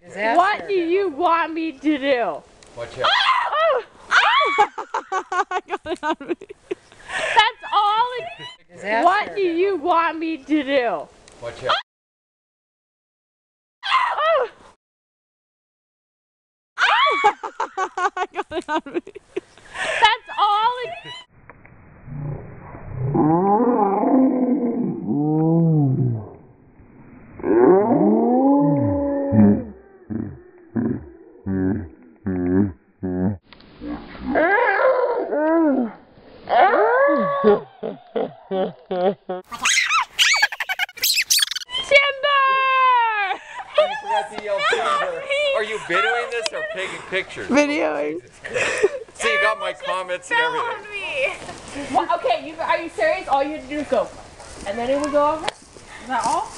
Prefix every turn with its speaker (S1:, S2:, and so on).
S1: Disaster.
S2: What do you want me to do?
S3: Watch out.
S2: I got it on me. That's all it...
S1: Disaster.
S2: What do you want me to do?
S3: Watch out.
S2: I got it on me. That's all it...
S3: You forgot to yell timber. Are you videoing this or taking pictures?
S2: Videoing.
S3: See, you got my comments and everything.
S2: Well, okay, are you serious? All you have to do is go. And then it will go over. Is that all?